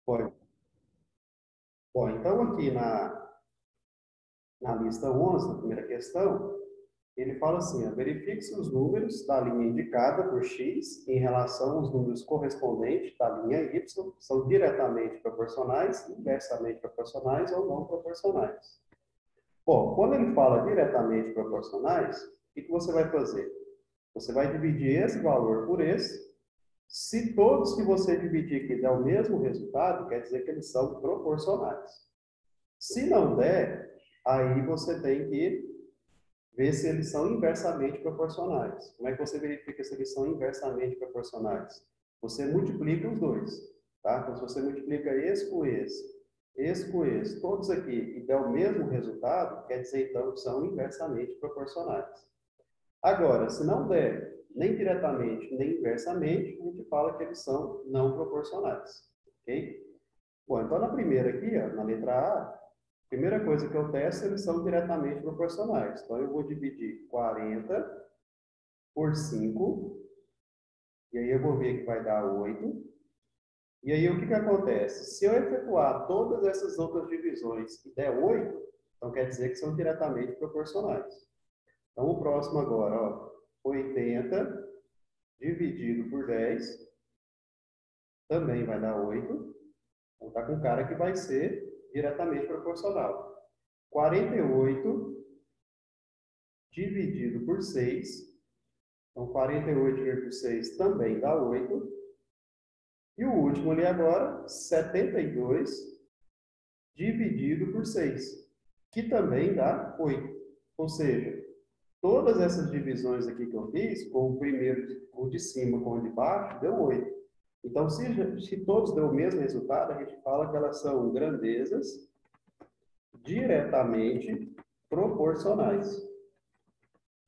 Bom, bom, então aqui na lista 11, na primeira questão, ele fala assim, ó, verifique se os números da linha indicada por x em relação aos números correspondentes da linha y são diretamente proporcionais, inversamente proporcionais ou não proporcionais. Bom, quando ele fala diretamente proporcionais, o que você vai fazer? Você vai dividir esse valor por esse. Se todos que você dividir aqui der o mesmo resultado, quer dizer que eles são proporcionais. Se não der, aí você tem que ver se eles são inversamente proporcionais. Como é que você verifica se eles são inversamente proporcionais? Você multiplica os dois, tá? Então, se você multiplica esse com esse, todos aqui, e der o mesmo resultado, quer dizer, então, que são inversamente proporcionais. Agora, se não der nem diretamente, nem inversamente, a gente fala que eles são não proporcionais, ok? Bom, então, na primeira aqui, ó, na letra A, primeira coisa que eu testo, eles são diretamente proporcionais. Então, eu vou dividir 40 por 5, e aí eu vou ver que vai dar 8. E aí, o que que acontece? Se eu efetuar todas essas outras divisões e der 8, então quer dizer que são diretamente proporcionais. Então, o próximo agora, ó, 80 dividido por 10 também vai dar 8. Então, tá com cara que vai ser diretamente proporcional. 48 dividido por 6. Então, 48,6 também dá 8. E o último ali agora, 72 dividido por 6, que também dá 8. Ou seja, todas essas divisões aqui que eu fiz, com o primeiro, o de cima com o de baixo, deu 8. Então, se todos dão o mesmo resultado, a gente fala que elas são grandezas diretamente proporcionais.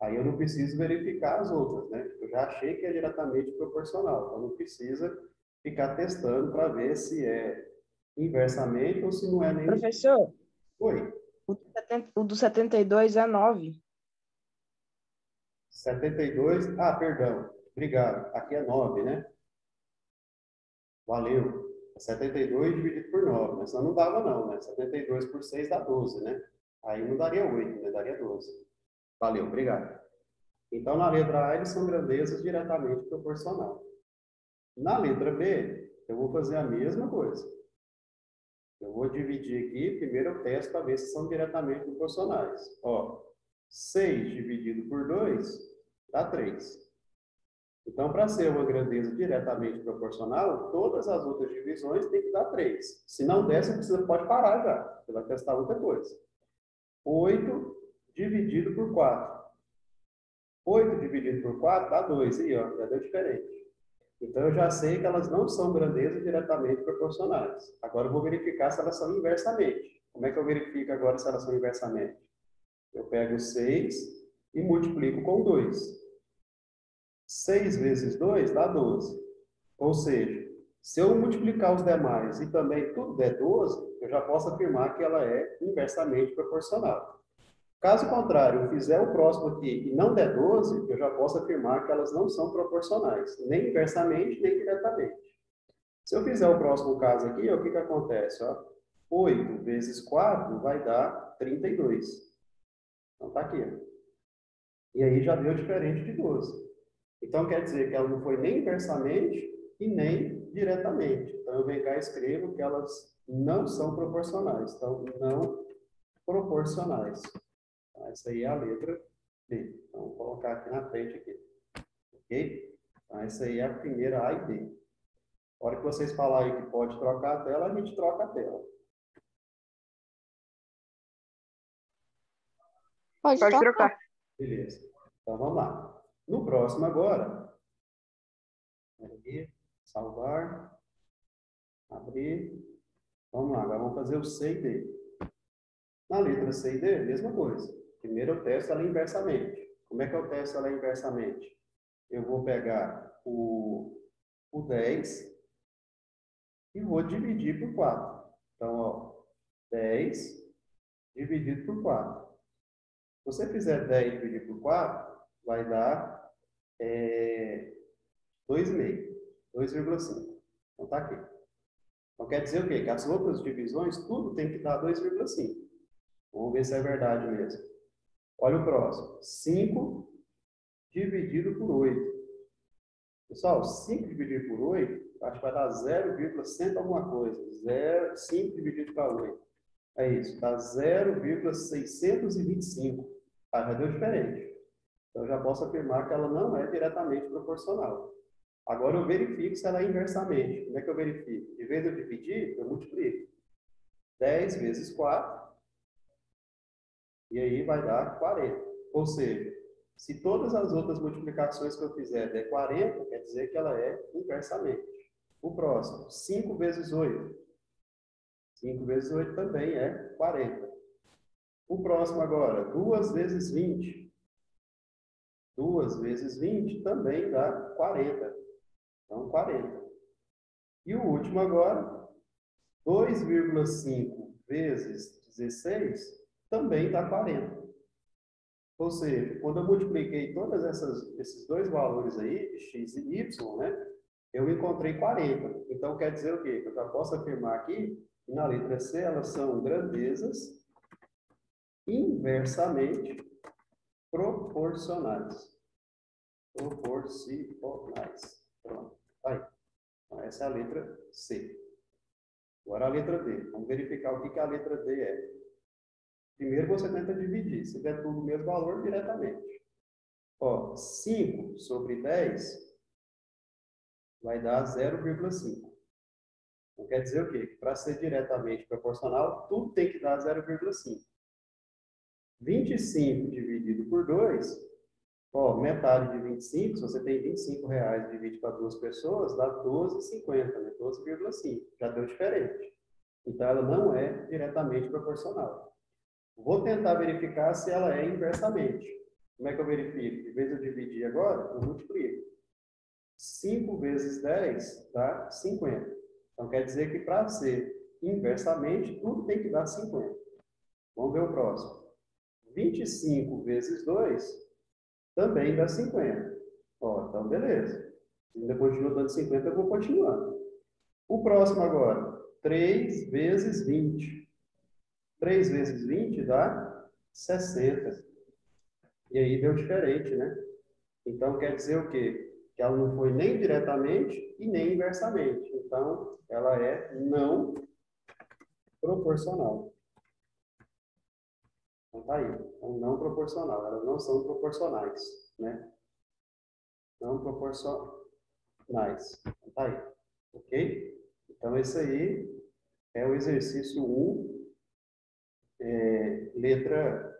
Aí eu não preciso verificar as outras, né? Eu já achei que é diretamente proporcional, então não precisa ficar testando para ver se é inversamente ou se não é nem... Professor, Oi, o do 72 é 9. 72, ah, perdão, obrigado, aqui é 9, né? Valeu. 72 dividido por 9, né? Senão não dava não, né? 72 por 6 dá 12, né? Aí não daria 8, né? Daria 12. Valeu, obrigado. Então, na letra A, eles são grandezas diretamente proporcional. Na letra B, eu vou fazer a mesma coisa. Eu vou dividir aqui, primeiro eu testo para ver se são diretamente proporcionais. Ó, 6 dividido por 2 dá 3. Então, para ser uma grandeza diretamente proporcional, todas as outras divisões têm que dar 3. Se não der, você pode parar já. Você vai testar outra coisa. 8 dividido por 4. 8 dividido por 4 dá 2. Aí, ó, já deu diferente. Então, eu já sei que elas não são grandezas diretamente proporcionais. Agora, eu vou verificar se elas são inversamente. Como é que eu verifico agora se elas são inversamente? Eu pego 6 e multiplico com 2. 6 vezes 2 dá 12. Ou seja, se eu multiplicar os demais e também tudo der 12, eu já posso afirmar que ela é inversamente proporcional. Caso contrário, eu fizer o próximo aqui e não der 12, eu já posso afirmar que elas não são proporcionais, nem inversamente, nem diretamente. Se eu fizer o próximo caso aqui, o que que acontece? Ó? 8 vezes 4 vai dar 32. Então, tá aqui. Ó. E aí já deu diferente de 12. Então, quer dizer que ela não foi nem inversamente e nem diretamente. Então, eu venho cá e escrevo que elas não são proporcionais. Então, não proporcionais. Então, essa aí é a letra D. Então, vou colocar aqui na frente aqui. Ok? Então, essa aí é a primeira A e B. A hora que vocês falarem que pode trocar a tela, a gente troca a tela. Pode Pode trocar. trocar. Beleza. Então, vamos lá. No próximo agora, aqui, salvar, abrir. Vamos lá, agora vamos fazer o C e D. Na letra C e D, mesma coisa. Primeiro eu testo ela inversamente. Como é que eu testo ela inversamente? Eu vou pegar o 10 e vou dividir por 4. Então, ó, 10 dividido por 4. Se você fizer 10 dividido por 4, vai dar 2,5. 2,5. Então, tá aqui. Então, quer dizer o quê? Que as outras divisões, tudo tem que dar 2,5. Vamos ver se é verdade mesmo. Olha o próximo. 5 dividido por 8. Pessoal, 5 dividido por 8, acho que vai dar 0,100 alguma coisa. 5 dividido por 8. É isso, dá 0,625. Ah, já deu diferente. Então, eu já posso afirmar que ela não é diretamente proporcional. Agora, eu verifico se ela é inversamente. Como é que eu verifico? Em vez de eu dividir, eu multiplico. 10 vezes 4, e aí vai dar 40. Ou seja, se todas as outras multiplicações que eu fizer der 40, quer dizer que ela é inversamente. O próximo, 5 vezes 8. 5 vezes 8 também é 40. O próximo agora, 2 vezes 20. 2 vezes 20 também dá 40. Então, 40. E o último agora, 2,5 vezes 16 também dá 40. Ou seja, quando eu multipliquei todos esses dois valores aí, de x e y, né, eu encontrei 40. Então, quer dizer o quê? Que eu já posso afirmar aqui que na letra C elas são grandezas inversamente proporcionais. Proporcionais. Pronto. Aí. Então, essa é a letra C. Agora a letra D. Vamos verificar o que a letra D é. Primeiro você tenta dividir. Se der tudo o mesmo valor, diretamente. Ó, 5 sobre 10 vai dar 0,5. Então, quer dizer o quê? Que para ser diretamente proporcional, tudo tem que dar 0,5. 25 dividido por 2, ó, metade de 25, se você tem R$ 25 e divide para duas pessoas, dá 12,50, né? 12,5. Já deu diferente. Então, ela não é diretamente proporcional. Vou tentar verificar se ela é inversamente. Como é que eu verifico? Em vez de eu dividir agora, eu multiplico. 5 vezes 10 dá 50. Então, quer dizer que para ser inversamente, tudo tem que dar 50. Vamos ver o próximo. 25 vezes 2 também dá 50. Ó, então, beleza. Se ainda continua dando 50, eu vou continuando. O próximo agora. 3 vezes 20. 3 vezes 20 dá 60. E aí deu diferente, né? Então, quer dizer o quê? Que ela não foi nem diretamente e nem inversamente. Então, ela é não proporcional. Então, tá aí. Então, não proporcional. Elas não são proporcionais, né? Não proporcionais. Então, tá aí. Ok? Então, esse aí é o exercício 1, letra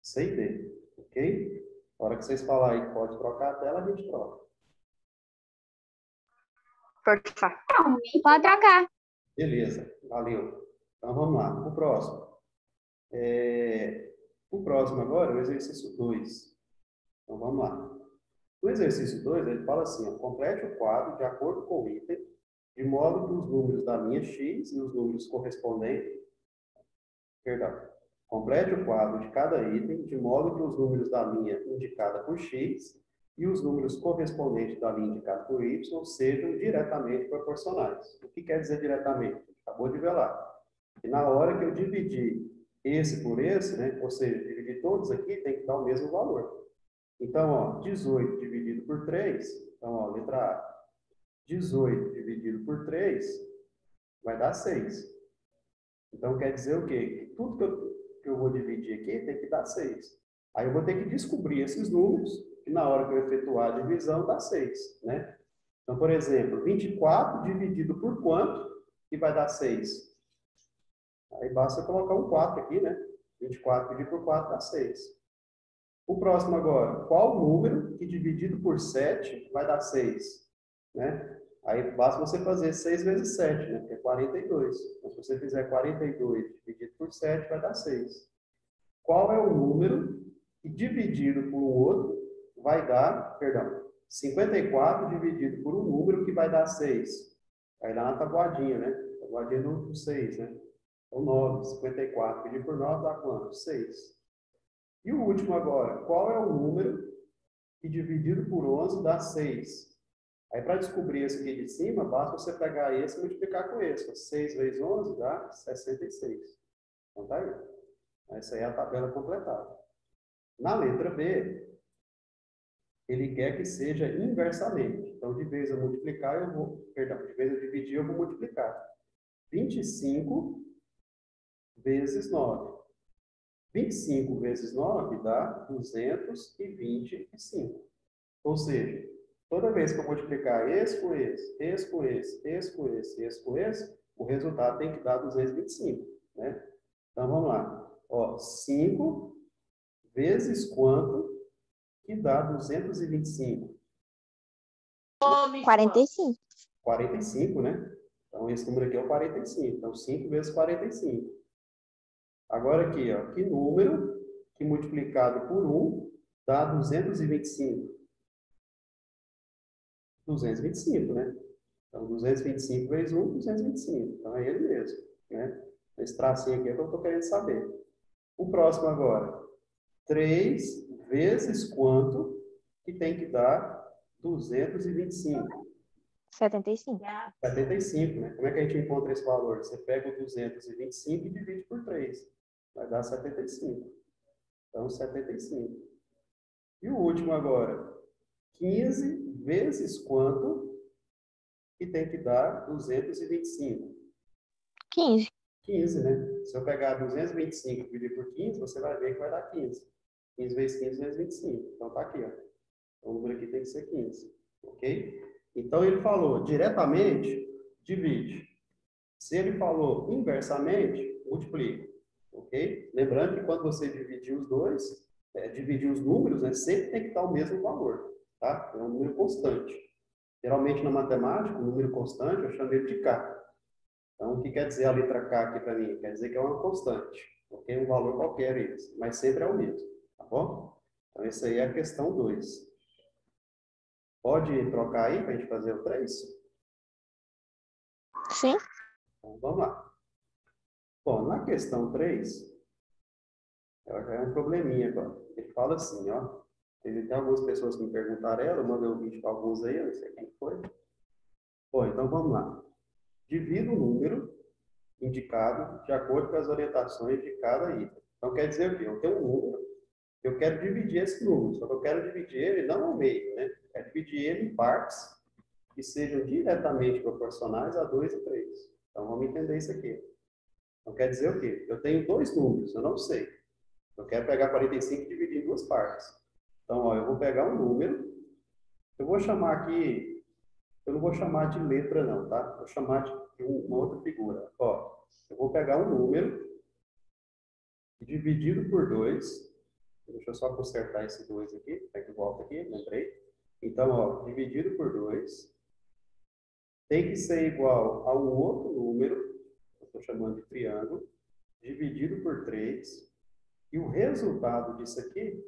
C e D. Ok? Na hora que vocês falarem que pode trocar a tela, a gente troca. Força. Pode trocar. Beleza, valeu. Então vamos lá. O próximo. O próximo agora é o exercício 2. Então vamos lá. No exercício 2, ele fala assim: ó, complete o quadro de acordo com o item, de modo que os números da linha X e os números correspondentes. Perdão. Complete o quadro de cada item, de modo que os números da linha indicada por X e os números correspondentes da linha indicada por Y sejam diretamente proporcionais. O que quer dizer diretamente? Acabou de ver lá. E na hora que eu dividir esse por esse, né, ou seja, dividir todos aqui, tem que dar o mesmo valor. Então, ó, 18 dividido por 3, então, ó, letra A. 18 dividido por 3 vai dar 6. Então, quer dizer o quê? Que tudo que eu vou dividir aqui tem que dar 6. Aí eu vou ter que descobrir esses números, que na hora que eu efetuar a divisão dá 6, né? Então, por exemplo, 24 dividido por quanto que vai dar 6? Aí basta colocar um 4 aqui, né? 24 dividido por 4 dá 6. O próximo agora, qual número que dividido por 7 vai dar 6? Né? Aí basta você fazer 6 vezes 7, né? Que é 42. Então, se você fizer 42 dividido por 7, vai dar 6. Qual é o número que dividido por um outro vai dar, perdão, 54 dividido por um número que vai dar 6? Aí lá na tabuadinha, né? Tabuadinha do 6, né? Então, 9. 54 dividido por 9 dá quanto? 6. E o último agora, qual é o número que dividido por 11 dá 6? Aí, para descobrir esse aqui de cima, basta você pegar esse e multiplicar com esse. 6 vezes 11 dá 66. Então, tá aí. Essa aí é a tabela completada. Na letra B, ele quer que seja inversamente. Então, de vez eu multiplicar, eu vou... Perdão, de vez eu dividir, eu vou multiplicar. 25 vezes 9. 25 vezes 9 dá 225. Ou seja, toda vez que eu multiplicar esse com esse, esse com esse, esse com esse, esse com esse, o resultado tem que dar 225, né? Então, vamos lá. Ó, 5 vezes quanto que dá 225? 45. 45, né? Então, esse número aqui é o 45. Então, 5 vezes 45. Agora aqui, ó, que número que multiplicado por 1 dá 225? 225, né? Então, 225 vezes 1, 225. Então, é ele mesmo, né? Esse tracinho aqui é o que eu estou querendo saber. O próximo agora. 3 vezes quanto que tem que dar 225? 75. 75, né? Como é que a gente encontra esse valor? Você pega o 225 e divide por 3. Vai dar 75. Então, 75. E o último agora. 15 vezes quanto que tem que dar 225? 15. 15, né? Se eu pegar 225 e dividir por 15, você vai ver que vai dar 15. 15 vezes 15 vezes 25. Então, tá aqui, ó. Então, o número aqui tem que ser 15. Ok? Então, ele falou diretamente, divide. Se ele falou inversamente, multiplica. Ok? Lembrando que quando você dividir os dois, dividir os números, né, sempre tem que dar o mesmo valor. Tá? É um número constante. Geralmente, na matemática, o número constante, eu chamo ele de K. Então, o que quer dizer a letra K aqui para mim? Quer dizer que é uma constante. Ok? Um valor qualquer esse, mas sempre é o mesmo. Tá bom? Então, essa aí é a questão 2. Pode trocar aí para a gente fazer o 3? Sim. Então, vamos lá. Bom, na questão 3, ela já é um probleminha agora. Ele fala assim, ó. Tem algumas pessoas que me perguntaram ela, eu mandei um vídeo para alguns aí, eu não sei quem foi. Bom, então vamos lá. Divida o número indicado de acordo com as orientações de cada item. Então, quer dizer o quê? Eu tenho um número, eu quero dividir esse número, só que eu quero dividir ele não ao meio, né? Eu quero dividir ele em partes que sejam diretamente proporcionais a 2 e 3. Então, vamos entender isso aqui. Então, quer dizer o quê? Eu tenho dois números, eu não sei. Eu quero pegar 45 e dividir em duas partes. Então, ó, eu vou pegar um número, eu vou chamar aqui, eu não vou chamar de letra não, tá? Vou chamar de uma outra figura. Ó, eu vou pegar um número dividido por 2. Deixa eu só consertar esse 2 aqui, tá de volta aqui, lembrei. Então, ó, dividido por 2 tem que ser igual a um outro número, eu estou chamando de triângulo, dividido por 3, e o resultado disso aqui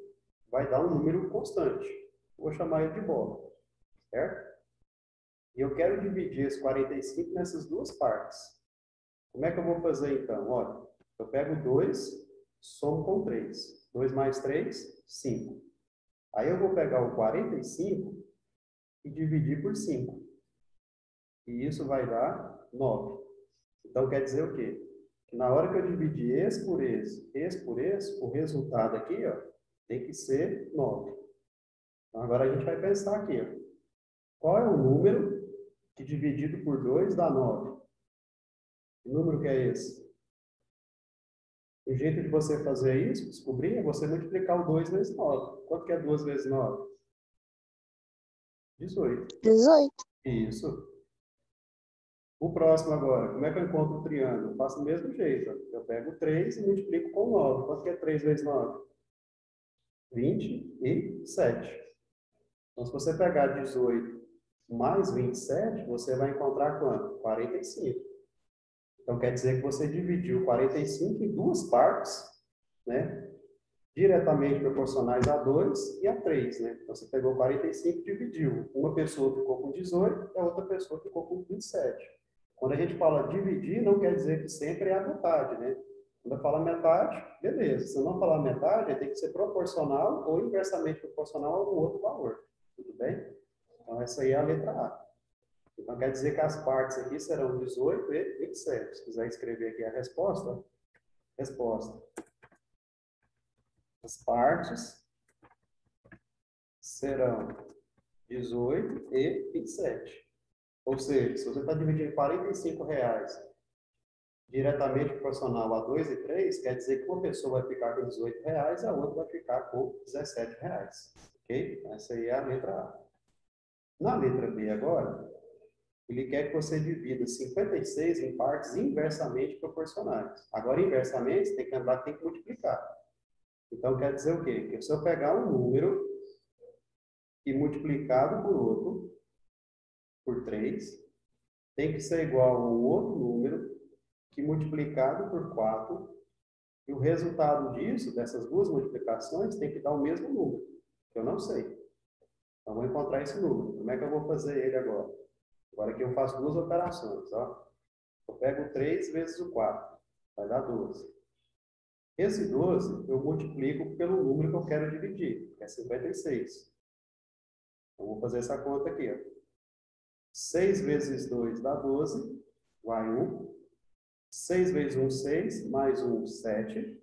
vai dar um número constante. Eu vou chamar ele de bola, certo? E eu quero dividir esse 45 nessas duas partes. Como é que eu vou fazer então? Olha, eu pego 2, somo com 3. 2 mais 3, 5. Aí eu vou pegar o 45 e dividir por 5. E isso vai dar 9. Então quer dizer o quê? Que na hora que eu dividir esse por esse, o resultado aqui, ó, tem que ser 9. Então agora a gente vai pensar aqui, ó. Qual é o número que dividido por 2 dá 9? Que número que é esse? O jeito de você fazer isso, descobrir, é você multiplicar o 2 vezes 9. Quanto que é 2 vezes 9? 18. 18. Isso. O próximo agora, como é que eu encontro o triângulo? Eu faço do mesmo jeito. Ó. Eu pego 3 e multiplico com 9. Quanto que é 3 vezes 9? 27. Então, se você pegar 18 mais 27, você vai encontrar quanto? 45. Então, quer dizer que você dividiu 45 em duas partes, né? Diretamente proporcionais a 2 e a 3, né? Então, você pegou 45 e dividiu. Uma pessoa ficou com 18 e a outra pessoa ficou com 27. Quando a gente fala dividir, não quer dizer que sempre é a metade, né? Quando eu falo metade, beleza. Se eu não falar metade, tem que ser proporcional ou inversamente proporcional a algum outro valor. Tudo bem? Então, essa aí é a letra A. Então, quer dizer que as partes aqui serão 18 e 27. Se quiser escrever aqui a resposta, as partes serão 18 e 27. Ou seja, se você está dividindo R$ 45 diretamente proporcional a 2 e 3, quer dizer que uma pessoa vai ficar com R$ 18 e a outra vai ficar com R$ 17. Ok? Essa aí é a letra A. Na letra B agora, ele quer que você divida 56 em partes inversamente proporcionais. Agora, inversamente, você tem que lembrar que tem que multiplicar. Então, quer dizer o quê? Que se eu pegar um número e multiplicado por outro, por 3, tem que ser igual a um outro número que multiplicado por 4, e o resultado disso, dessas duas multiplicações, tem que dar o mesmo número, que eu não sei. Então, vou encontrar esse número. Como é que eu vou fazer ele agora? Agora aqui eu faço duas operações. Ó. Eu pego 3 vezes o 4, vai dar 12. Esse 12 eu multiplico pelo número que eu quero dividir, que é 56. Então, vou fazer essa conta aqui. Ó. 6 vezes 2 dá 12, vai 1. 6 vezes 1, 6, mais 1, 7.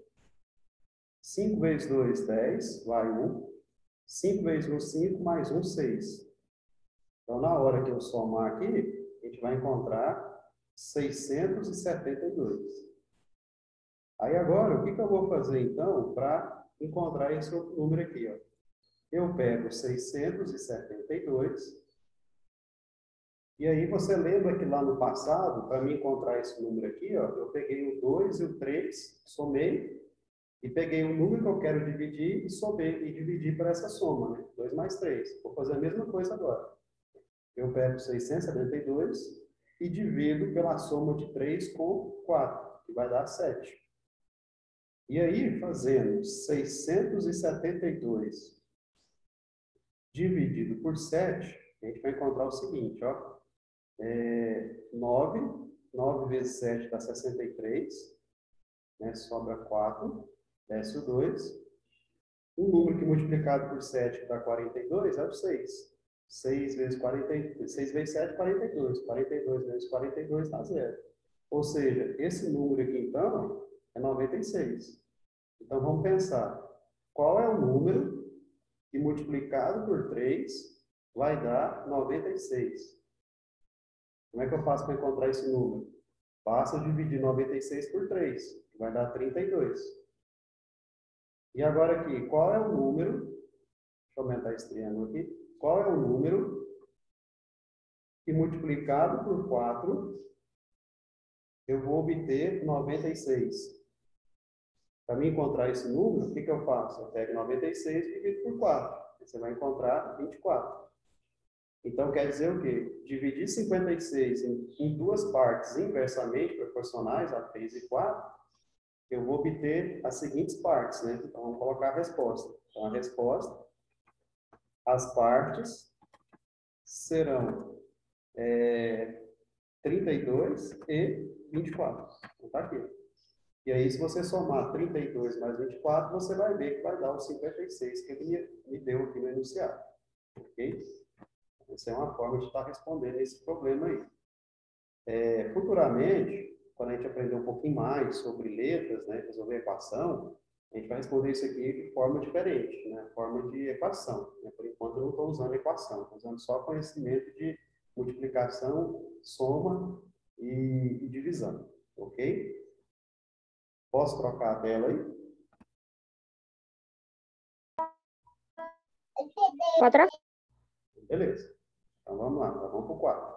5 vezes 2, 10, vai 1. 5 vezes 1, 5, mais 1, 6. Então, na hora que eu somar aqui, a gente vai encontrar 672. Aí agora, o que eu vou fazer então para encontrar esse outro número aqui? Ó? Eu pego 672, e aí você lembra que lá no passado, para me encontrar esse número aqui, ó, eu peguei o 2 e o 3, somei, e peguei o número que eu quero dividir e somei, e dividi por essa soma, né? 2 mais 3. Vou fazer a mesma coisa agora. Eu pego 672 e divido pela soma de 3 com 4, que vai dar 7. E aí, fazendo 672 dividido por 7, a gente vai encontrar o seguinte, ó. 9 vezes 7 dá 63, né? Sobra 4, desce o 2. Um número que multiplicado por 7 dá 42 é o 6. 6 vezes 7, 42. 42 vezes 42 dá 0. Ou seja, esse número aqui, então, é 96. Então, vamos pensar. Qual é o número que multiplicado por 3 vai dar 96? Como é que eu faço para encontrar esse número? Basta dividir 96 por 3, que vai dar 32. E agora aqui, qual é o número? Deixa eu aumentar esse triângulo aqui. Qual é o número que multiplicado por 4 eu vou obter 96? Para mim encontrar esse número, o que eu faço? Eu pego 96 e divido por 4. Você vai encontrar 24. Então, quer dizer o quê? Dividir 56 em duas partes inversamente proporcionais, a 3 e 4, eu vou obter as seguintes partes, né? Então, vamos colocar a resposta. Então, a resposta, as partes serão 32 e 24. Então, tá aqui. E aí, se você somar 32 mais 24, você vai ver que vai dar os 56 que ele me deu aqui no enunciado. Ok? Essa é uma forma de estar respondendo esse problema aí. Futuramente, quando a gente aprender um pouquinho mais sobre letras, né, resolver equação, a gente vai responder isso aqui de forma diferente, né, forma de equação. Né? Por enquanto, eu não estou usando equação, estou usando só conhecimento de multiplicação, soma e divisão. Ok? Posso trocar a tela aí? Pode trocar. Beleza. Então vamos lá, então, vamos para o 4.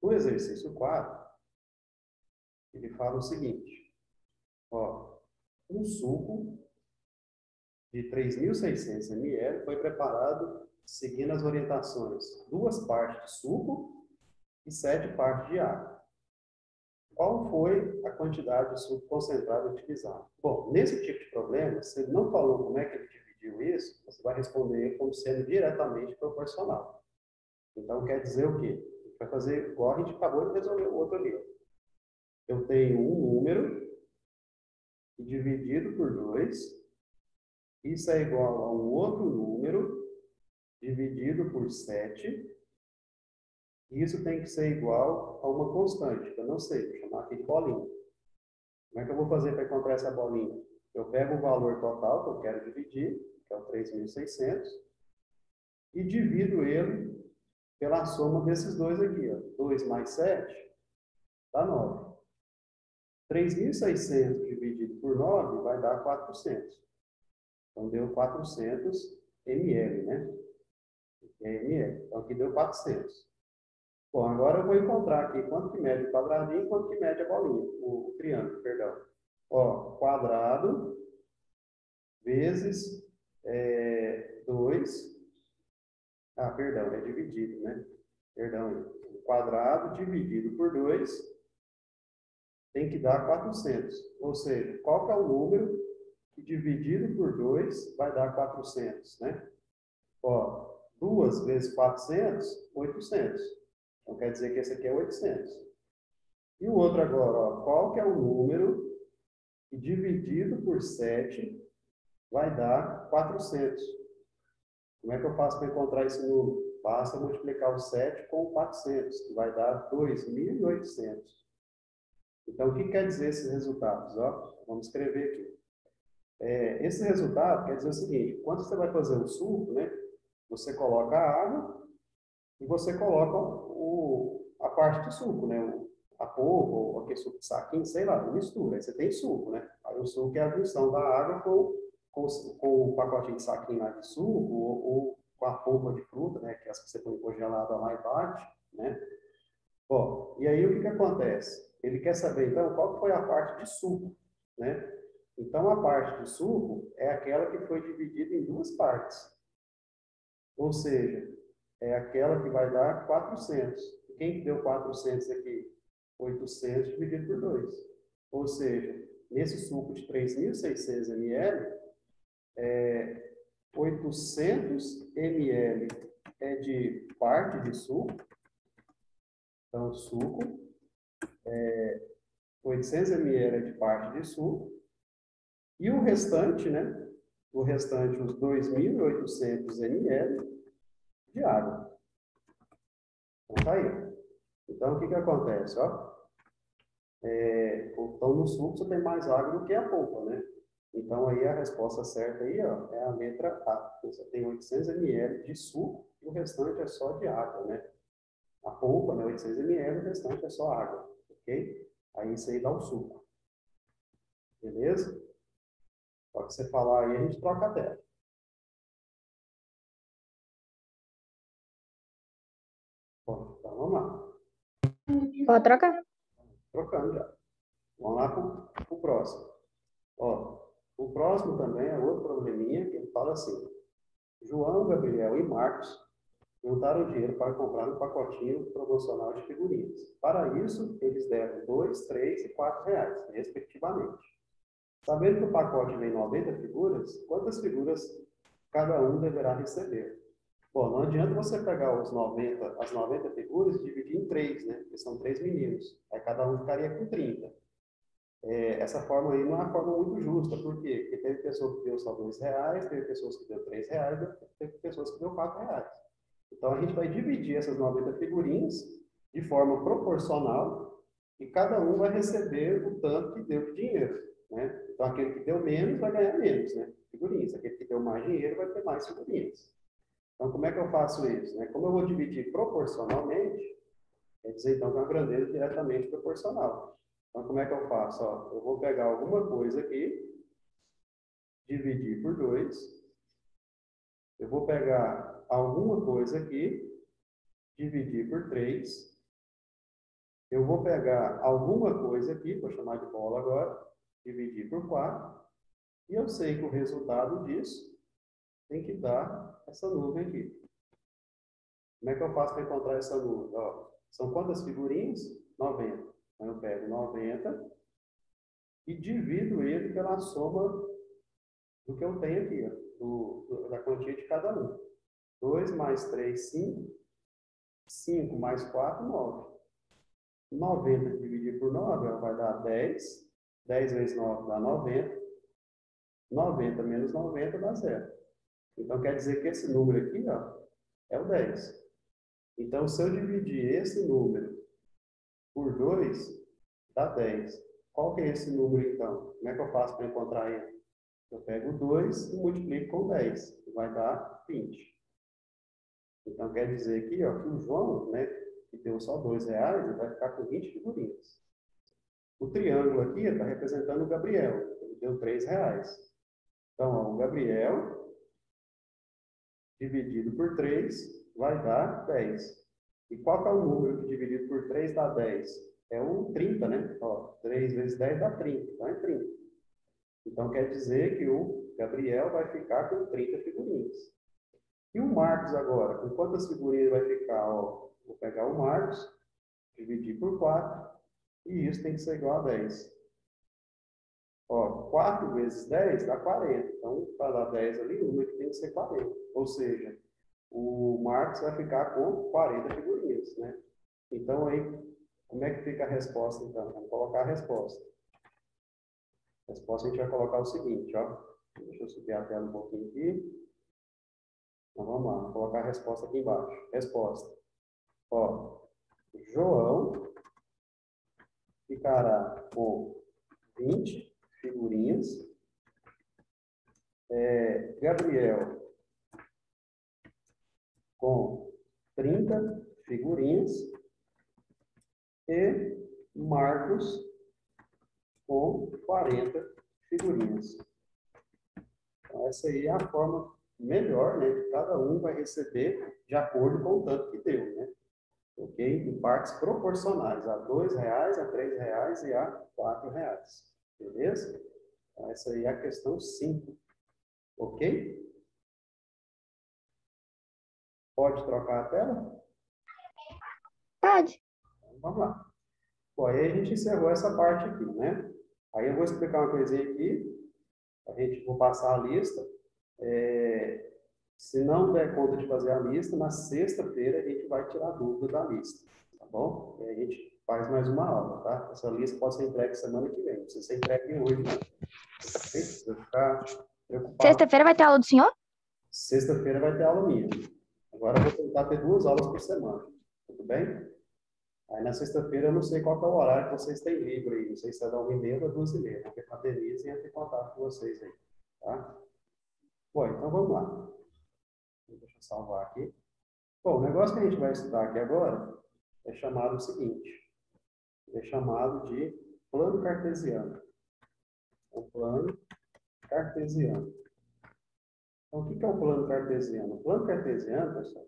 No exercício 4, ele fala o seguinte: ó, um suco de 3.600 ml foi preparado seguindo as orientações: 2 partes de suco e 7 partes de água. Qual foi a quantidade de suco concentrado utilizada? Bom, nesse tipo de problema, se ele não falou como é que ele dividiu isso, você vai responder como sendo diretamente proporcional. Então, quer dizer o quê? A gente vai fazer igual a gente acabou de resolver o outro ali. Eu tenho um número dividido por 2, isso é igual a um outro número dividido por 7. E isso tem que ser igual a uma constante, que eu não sei, vou chamar aqui de bolinha. Como é que eu vou fazer para encontrar essa bolinha? Eu pego o valor total que eu quero dividir, que é o 3.600, e divido ele pela soma desses dois aqui. Ó. 2 mais 7 dá 9. 3.600 dividido por 9 vai dar 400. Então, deu 400 ml, né? É ml. Então, aqui deu 400. Bom, agora eu vou encontrar aqui quanto que mede o quadradinho e quanto que mede a bolinha, o triângulo, perdão. Ó, quadrado vezes 2. Ah, perdão, é dividido, né? Perdão, o quadrado dividido por 2 tem que dar 400. Ou seja, qual que é o número que dividido por 2 vai dar 400, né? Ó, 2 vezes 400, 800. Então, quer dizer que esse aqui é 800. E o outro agora, ó, qual que é o número que dividido por 7 vai dar 400? Como é que eu faço para encontrar esse número? Basta multiplicar o 7 com o 400, que vai dar 2.800. Então, o que quer dizer esses resultados? Ó, vamos escrever aqui. Esse resultado quer dizer o seguinte, quando você vai fazer o suco, né, você coloca a água e você coloca a parte de suco, né, a polpa, ou aquele suco de saquinho, sei lá, mistura. Aí você tem suco, né? Aí o suco é a junção da água com o pacotinho de saquinho lá de suco, ou com a polpa de fruta, né, que é as que você põe congelada lá e bate, né? Bom, e aí o que que acontece? Ele quer saber, então, qual que foi a parte de suco, né? Então, a parte de suco é aquela que foi dividida em duas partes. Ou seja, é aquela que vai dar 400. E quem que deu 400 aqui? 800 dividido por 2. Ou seja, nesse suco de 3.600 ml, 800 ml é de parte de suco. Então, suco, 800 ml é de parte de suco. E o restante, né? O restante, os 2.800 ml de água. Então, tá aí. Então, o que que acontece? Ó? Então, no suco você tem mais água do que a polpa, né? Então, aí a resposta certa aí, ó, é a letra A. Você tem 800 ml de suco e o restante é só de água, né? A polpa, né, 800 ml, o restante é só água, ok? Aí isso aí dá o suco. Beleza? Pode você falar aí, a gente troca a tela. Bom, então vamos lá. Pode trocar? Trocando já. Vamos lá para o próximo. Ó, o próximo também é outro probleminha que ele fala assim: João, Gabriel e Marcos juntaram dinheiro para comprar um pacotinho promocional de figurinhas. Para isso, eles deram 2, 3 e 4 reais, respectivamente. Sabendo que o pacote vem 90 figuras, quantas figuras cada um deverá receber? Bom, não adianta você pegar as 90 figuras e dividir em 3, né? Porque são 3 meninos. Aí cada um ficaria com 30. Essa forma aí não é uma forma muito justa. Por quê? Porque teve pessoas que deu só 2 reais, teve pessoas que deu 3 reais, teve pessoas que deu 4 reais. Então, a gente vai dividir essas 90 figurinhas de forma proporcional e cada um vai receber o tanto que deu de dinheiro, né? Então, aquele que deu menos vai ganhar menos, né? Figurinhas. Aquele que deu mais dinheiro vai ter mais figurinhas. Então, como é que eu faço isso, né? Como eu vou dividir proporcionalmente, quer dizer, então, que é uma grandeza diretamente proporcional. Então, como é que eu faço? Ó, eu vou pegar alguma coisa aqui, dividir por 2. Eu vou pegar alguma coisa aqui, dividir por 3. Eu vou pegar alguma coisa aqui, vou chamar de bola agora, dividir por 4. E eu sei que o resultado disso tem que dar essa nuvem aqui. Como é que eu faço para encontrar essa nuvem? Ó, são quantas figurinhas? 90. Então, eu pego 90 e divido ele pela soma do que eu tenho aqui, ó, da quantia de cada um. 2 mais 3, 5. 5 mais 4, 9. 90 dividido por 9 vai dar 10. 10 vezes 9 dá 90. 90 menos 90 dá 0. Então, quer dizer que esse número aqui, ó, é o 10. Então, se eu dividir esse número por 2, dá 10. Qual que é esse número, então? Como é que eu faço para encontrar ele? Eu pego 2 e multiplico com 10. Vai dar 20. Então, quer dizer aqui, ó, que o João, né, que deu só R$2, ele vai ficar com 20 figurinhas. O triângulo aqui está representando o Gabriel. Ele deu R$3. Então, ó, o Gabriel dividido por 3 vai dar 10. E qual que é o número que dividido por 3 dá 10? É o 30, né? Ó, 3 vezes 10 dá 30. Então, é 30. Então, quer dizer que o Gabriel vai ficar com 30 figurinhas. E o Marcos agora? Com quantas figurinhas vai ficar? Ó, vou pegar o Marcos, dividir por 4, e isso tem que ser igual a 10. Ó, 4 vezes 10 dá 40. Então, para dar 10 ali, o número tem que ser 40. Ou seja, o Marcos vai ficar com 40 figurinhas, né? Então, aí, como é que fica a resposta, então? Vamos colocar a resposta. A resposta a gente vai colocar o seguinte, ó. Deixa eu subir a tela um pouquinho aqui. Então, vamos lá. Vou colocar a resposta aqui embaixo. Resposta. Ó, João ficará com 20 figurinhas. Gabriel com 30 figurinhas. E Marcos com 40 figurinhas. Então, essa aí é a forma melhor, né? Que cada um vai receber de acordo com o tanto que deu, né? Ok? Em partes proporcionais, a R$2, a R$3 e a R$4. Beleza? Então, essa aí é a questão 5. Ok? Pode trocar a tela? Pode. Então, vamos lá. Bom, aí a gente encerrou essa parte aqui, né? Aí eu vou explicar uma coisinha aqui. Vou passar a lista. Se não der conta de fazer a lista, na sexta-feira a gente vai tirar dúvida da lista, tá bom? E aí a gente faz mais uma aula, tá? Essa lista pode ser entregue semana que vem, não precisa ser entregue hoje, não. Não precisa ficar preocupado. Sexta-feira vai ter aula do senhor? Sexta-feira vai ter aula minha. Agora eu vou tentar ter 2 aulas por semana, tudo bem? Aí na sexta-feira eu não sei qual que é o horário que vocês têm livre aí, não sei se é da 1h30 ou 2h30, vou ver com a Denise e entrar em contato com vocês aí, tá? Bom, então vamos lá. Deixa eu salvar aqui. Bom, o negócio que a gente vai estudar aqui agora é chamado o seguinte, é chamado de plano cartesiano. O plano cartesiano. Então, o que é o plano cartesiano? O plano cartesiano, pessoal,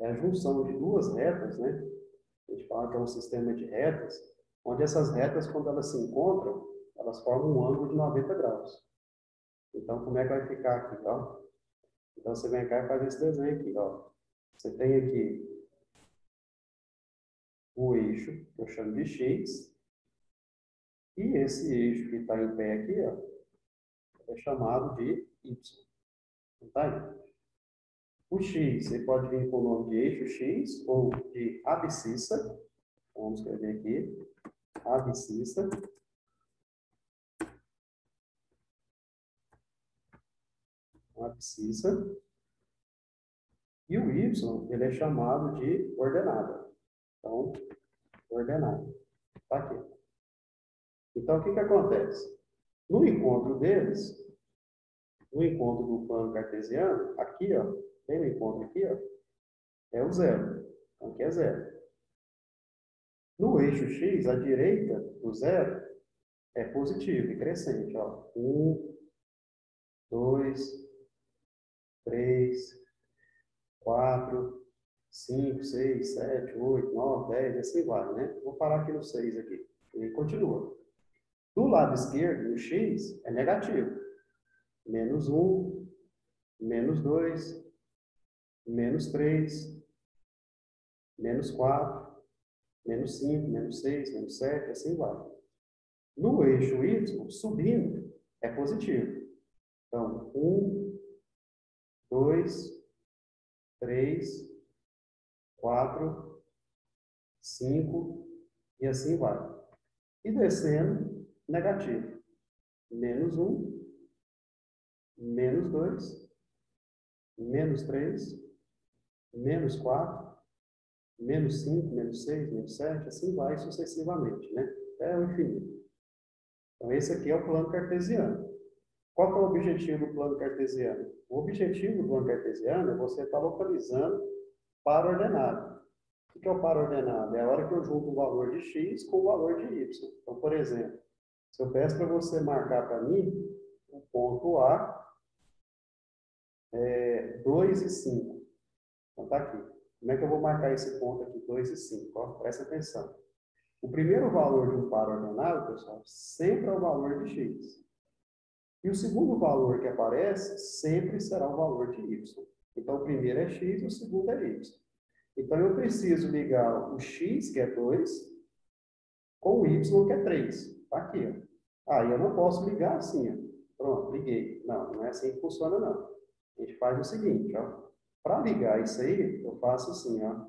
é a junção de duas retas, né? A gente fala que é um sistema de retas, onde essas retas, quando elas se encontram, elas formam um ângulo de 90 graus. Então, como é que vai ficar aqui, ó? Então, você vem cá e faz esse desenho aqui, ó. Você tem aqui o eixo, que eu chamo de X, e esse eixo que está em pé aqui, ó, é chamado de Y. Tá aí. O X, você pode vir com o nome de eixo X ou de abscissa. Vamos escrever aqui. Abscissa. Abscissa. E o Y, ele é chamado de ordenada. Então, ordenada. Tá aqui. Então, o que que acontece? No encontro deles, no encontro do plano cartesiano, aqui, ó, tem um encontro aqui, ó, é o zero. Então, aqui é zero. No eixo X, à direita do zero, é positivo e crescente. Ó. 1, 2, 3, 4, 5, 6, 7, 8, 9, 10, assim vai, né? Vou parar aqui no 6 aqui. E continua. Do lado esquerdo, no X, é negativo. Menos 1, menos 2, menos 3, menos 4, menos 5, menos 6, menos 7, assim vai. No eixo Y, subindo, é positivo. Então, 1, 2, 3, 4, 5, e assim vai. E descendo, negativo. Menos 1, menos 2, menos 3, menos 4, menos 5, menos 6, menos 7, assim vai sucessivamente, né? Até o infinito. Então, esse aqui é o plano cartesiano. Qual que é o objetivo do plano cartesiano? O objetivo do plano cartesiano é você estar localizando par ordenado. O que é o par ordenado? É a hora que eu junto o valor de x com o valor de y. Então, por exemplo, se eu peço para você marcar para mim o ponto A, 2 e 5. Então, está aqui. Como é que eu vou marcar esse ponto aqui, 2 e 5? Ó, presta atenção. O primeiro valor de um par ordenado, pessoal, sempre é o valor de x. E o segundo valor que aparece sempre será o valor de y. Então, o primeiro é x e o segundo é y. Então, eu preciso ligar o x, que é 2, com o y, que é 3. Está aqui. Ó. Aí eu não posso ligar assim. Ó. Pronto, liguei. Não, não é assim que funciona, não. A gente faz o seguinte, ó. Para ligar isso aí, eu faço assim, ó.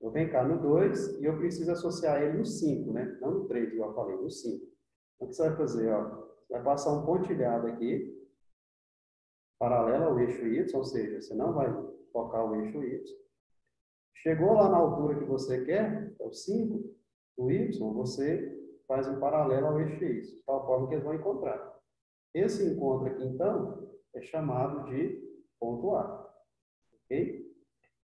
Eu venho cá no 2 e eu preciso associar ele no 5, né? Não no 3, igual eu falei, no 5. Então, o que você vai fazer, ó? Você vai passar um pontilhado aqui, paralelo ao eixo Y, ou seja, você não vai tocar o eixo Y. Chegou lá na altura que você quer, é o 5, o Y, você faz um paralelo ao eixo Y, de tal forma que eles vão encontrar. Esse encontro aqui, então, é chamado de ponto A. Ok?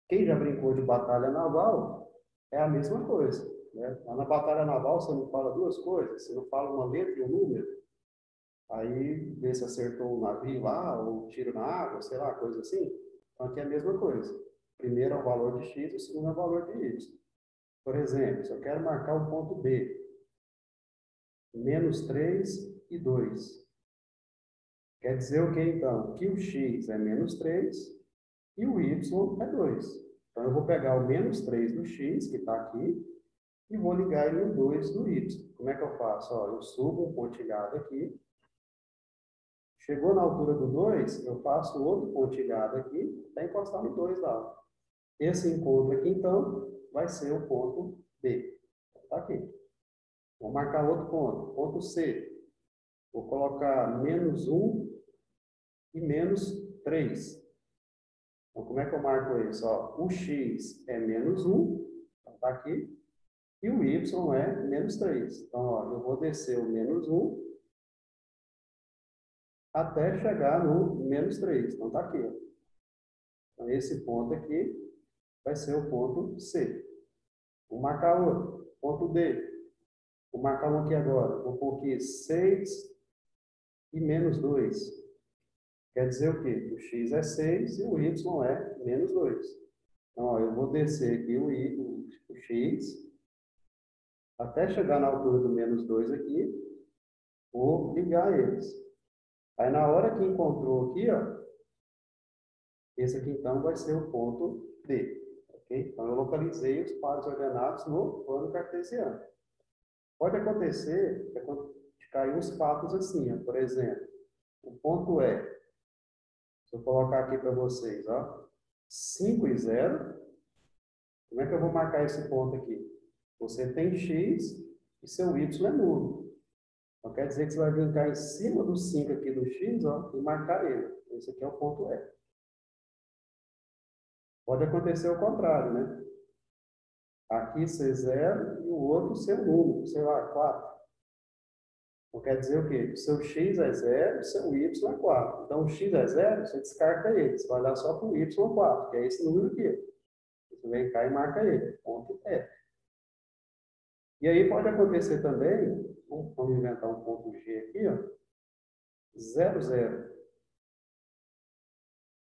Quem já brincou de batalha naval, é a mesma coisa. Né? Lá na batalha naval, você não fala duas coisas, você não fala uma letra e um número, aí vê se acertou um navio lá, ou um tiro na água, sei lá, coisa assim. Então, aqui é a mesma coisa. Primeiro é o valor de x, o segundo é o valor de y. Por exemplo, se eu quero marcar o ponto B, menos 3 e 2. Quer dizer o que, então? Que o x é menos 3 e o y é 2. Então, eu vou pegar o menos 3 do x, que está aqui, e vou ligar ele no 2 do y. Como é que eu faço? Ó, eu subo um pontilhado aqui. Chegou na altura do 2, eu faço outro pontilhado aqui, até encostar no 2 lá. Esse encontro aqui, então, vai ser o ponto B. Está aqui. Vou marcar outro ponto. Ponto C. Vou colocar menos 1 e menos 3. Então, como é que eu marco isso? Ó, o x é menos 1, está aqui, e o y é menos 3. Então, ó, eu vou descer o menos 1 até chegar no menos 3. Então, está aqui. Ó. Então, esse ponto aqui vai ser o ponto C. Vou marcar outro. Ponto D. Vou marcar um aqui agora. Vou pôr aqui 6 e menos 2. Quer dizer o quê? O x é 6 e o y é menos 2. Então, ó, eu vou descer aqui o x até chegar na altura do menos 2 aqui. Vou ligar eles. Aí, na hora que encontrou aqui, ó, esse aqui, então, vai ser o ponto D. Okay? Então, eu localizei os pares ordenados no plano cartesiano. Pode acontecer de cair uns fatos assim, ó. Por exemplo, o ponto E. Se eu colocar aqui para vocês, ó, 5 e 0. Como é que eu vou marcar esse ponto aqui? Você tem x e seu y é nulo. Então, quer dizer que você vai brincar em cima do 5 aqui do x, ó, e marcar ele. Esse aqui é o ponto E. Pode acontecer o contrário, né? Aqui ser 0 e o outro ser nulo, sei lá, 4. Então, quer dizer o quê? O seu x é 0 e seu y é 4. Então, o x é 0, você descarta ele. Você vai dar só para o y 4, que é esse número aqui. Você vem cá e marca ele. Ponto E. E aí pode acontecer também, vamos inventar um ponto G aqui, ó, 0, 0.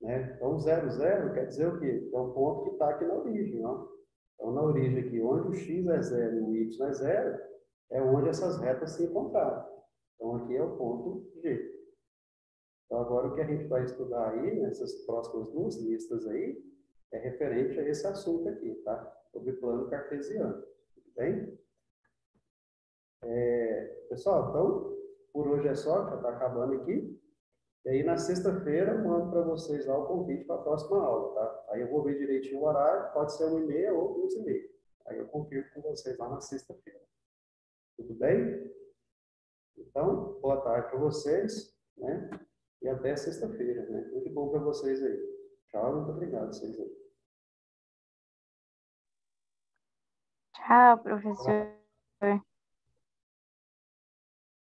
Né? Então, 0, 0 quer dizer o quê? É o ponto que está aqui na origem. Ó. Então, na origem aqui, onde o x é 0 e o y é 0, é onde essas retas se encontraram. Então, aqui é o ponto G. Então, agora o que a gente vai estudar aí, nessas próximas duas listas aí, é referente a esse assunto aqui, tá? Sobre plano cartesiano. Tudo bem? Pessoal, então, por hoje é só, já está acabando aqui. E aí, na sexta-feira, eu mando para vocês lá o convite para a próxima aula, tá? Aí eu vou ver direitinho o horário, pode ser 1h30 ou 2h30. Aí eu confirmo com vocês lá na sexta-feira. Tudo bem? Então, boa tarde para vocês, né? E até sexta-feira, né? Muito bom para vocês aí. Tchau, muito obrigado a vocês aí. Tchau, professor.